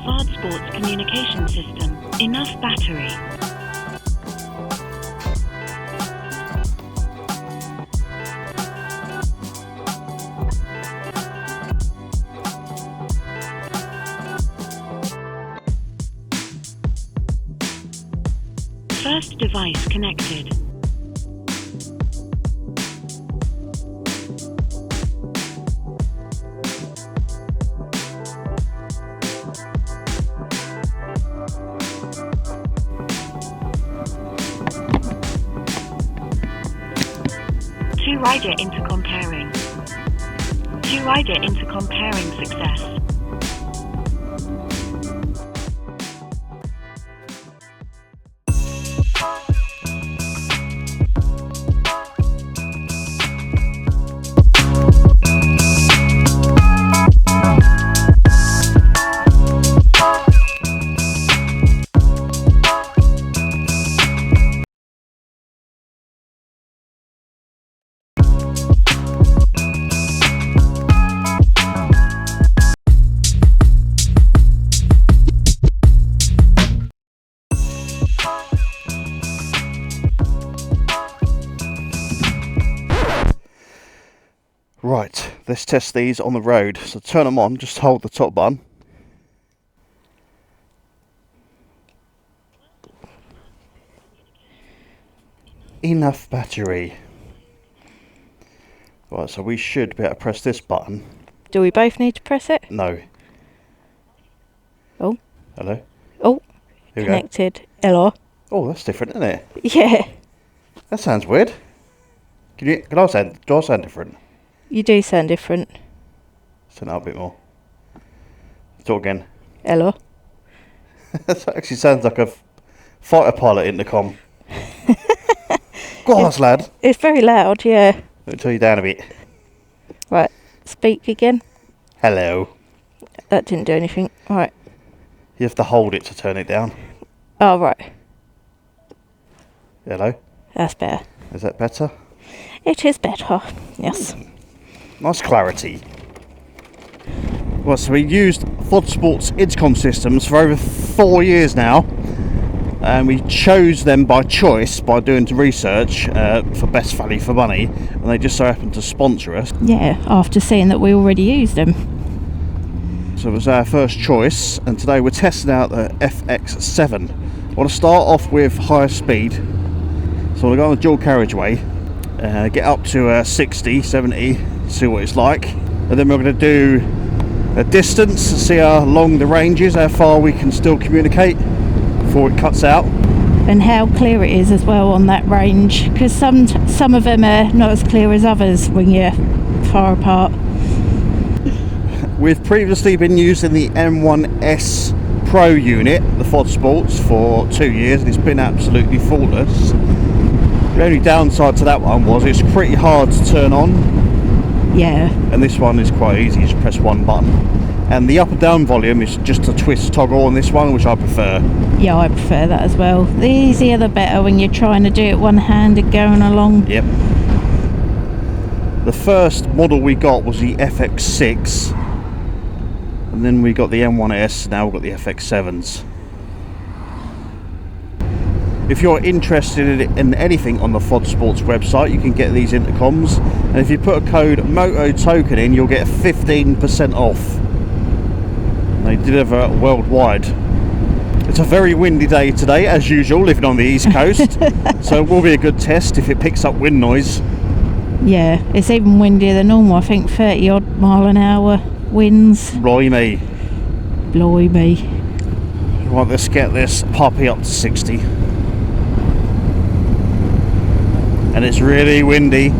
Fodsports communication system. Enough battery. First device connected. Two-rider intercom pairing. Two-rider intercom pairing success. Right, let's test these on the road. So turn them on, just hold the top button. Enough battery. Right, so we should be able to press this button. Do we both need to press it? No. Oh. Hello? Oh, Here we connected. Hello. Oh, that's different, isn't it? Yeah. That sounds weird. Do I sound different? You do sound different. Turn it up a bit more. Talk again. Hello. That actually sounds like a fighter pilot intercom. Go on, lad. It's very loud, yeah. Let me turn you down a bit. Right, speak again. Hello. That didn't do anything. Right. You have to hold it to turn it down. Oh, right. Hello. That's better. Is that better? It is better, yes. Nice clarity. Well, so we used Fodsports Intercom systems for over 4 years now, and we chose them by choice by doing some research for best value for money, and they just so happened to sponsor us. Yeah, after seeing that we already used them. So it was our first choice, and today we're testing out the FX7. I want to start off with higher speed, so we'll go on the dual carriageway, get up to 60, 70, see what it's like, and then we're going to do a distance, see how long the range is, how far we can still communicate before it cuts out. And how clear it is as well on that range, because some of them are not as clear as others when you're far apart. We've previously been using the M1S Pro unit, the Fodsports, for 2 years, and it's been absolutely faultless. The only downside to that one was it's pretty hard to turn on. Yeah. And this one is quite easy, you just press one button. And the up and down volume is just a twist toggle on this one, which I prefer. Yeah, I prefer that as well. The easier the better when you're trying to do it one-handed going along. Yep. The first model we got was the FX6, and then we got the M1S, now we've got the FX7s. If you're interested in anything on the Fodsports website, you can get these intercoms, and if you put a code Moto token in, you'll get 15% off. They deliver worldwide. It's a very windy day today, as usual, living on the East Coast, so it will be a good test if it picks up wind noise. Yeah, it's even windier than normal. I think 30 odd mile an hour winds. Blimey. Blimey. Right, let's get this puppy up to 60. And it's really windy.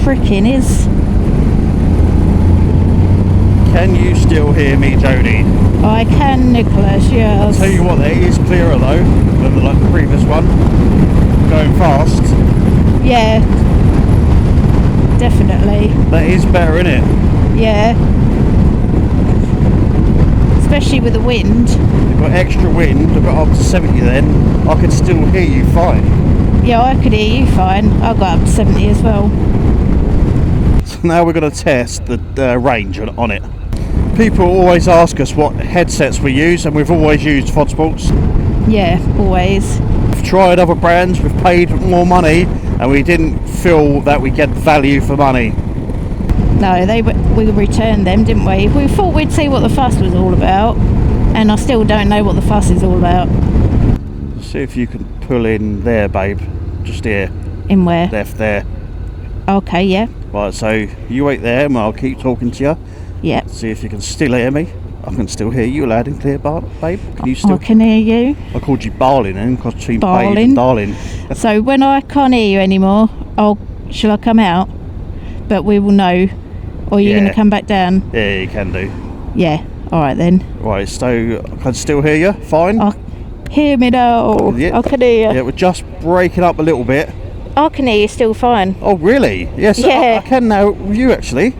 Frickin' is. Can you still hear me, Jodie? I can, Nicholas, yes. I'll tell you what, it is clearer though than the previous one. Going fast. Yeah. Definitely. That is better, isn't it? Yeah. Especially with the wind. You've got extra wind, I've got up to 70 then. I can still hear you fine. Yeah, I could hear you fine. I got up to 70 as well. So now we're going to test the range on it. People always ask us what headsets we use, and we've always used Fodsports. Yeah, always. We've tried other brands, we've paid more money, and we didn't feel that we get value for money. No, we returned them, didn't we? We thought we'd see what the fuss was all about, and I still don't know what the fuss is all about. See if you can pull in there, babe. Just here. In where? Left there. Okay, yeah. Right, so you wait there and I'll keep talking to you. Yeah. See if you can still hear me. I can still hear you loud and clear, babe. Can you still? I can hear you. I called you Barlin then, because between babe Barlin. and darling. So when I can't hear you anymore, shall I come out? But we will know. Or are you going to come back down? Yeah, you can do. Yeah. All right then. Right, so I can still hear you. Fine. Hear me now. Yeah. I can hear you. Yeah, we're just breaking up a little bit. I can hear you still fine. Oh, really? Yes. Yeah. I can now with you, actually.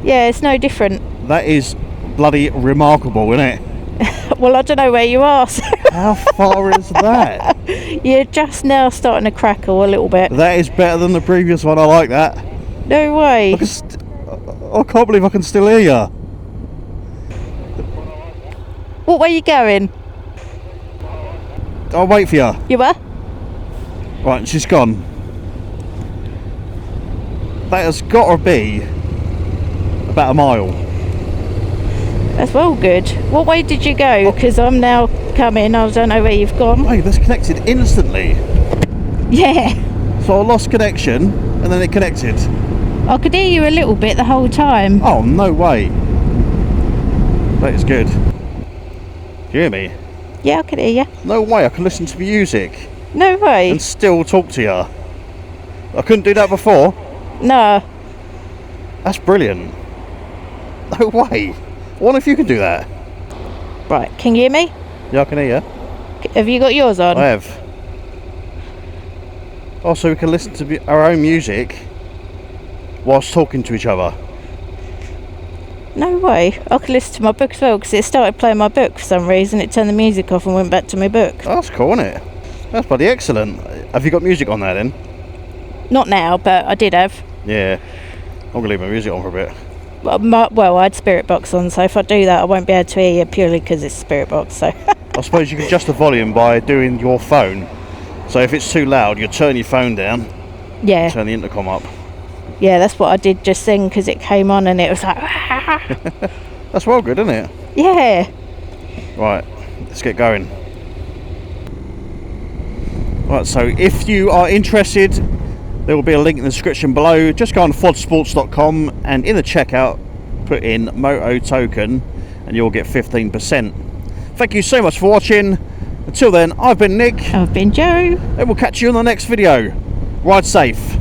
Yeah, it's no different. That is bloody remarkable, isn't it? Well, I don't know where you are. So How far is that? you're just now starting to crackle a little bit. That is better than the previous one. I like that. No way. I can't believe I can still hear you. What way are you going? I'll wait for you. You were? Right, she's gone. That has got to be about a mile. That's well good. What way did you go? Because I'm now coming. I don't know where you've gone. Hey, that's connected instantly. Yeah. So I lost connection and then it connected. I could hear you a little bit the whole time. Oh, no way. That is good. Can you hear me? Yeah, I could hear you. No way, I can listen to music No way. and still talk to you. I couldn't do that before. No. That's brilliant. No way. I wonder if you can do that. Right, can you hear me? Yeah, I can hear you. Have you got yours on? I have. Oh, so we can listen to our own music whilst talking to each other. No way. I could listen to my book as well, because it started playing my book for some reason. It turned the music off and went back to my book. Oh, that's cool, isn't it? That's bloody excellent. Have you got music on there then? Not now, but I did have. Yeah. I'm going to leave my music on for a bit. Well, I had Spirit Box on, so if I do that, I won't be able to hear you purely because it's Spirit Box. So. I suppose you can adjust the volume by doing your phone. So if it's too loud, you turn your phone down. Yeah. Turn the intercom up. Yeah, that's what I did just then, because it came on and it was like. That's well good, isn't it? Yeah. Right, let's get going. Right, so if you are interested, there will be a link in the description below. Just go on fodsports.com and in the checkout put in Moto token and you'll get 15%. Thank you so much for watching. Until then, I've been Nick. I've been Joe. And we'll catch you in the next video. Ride safe.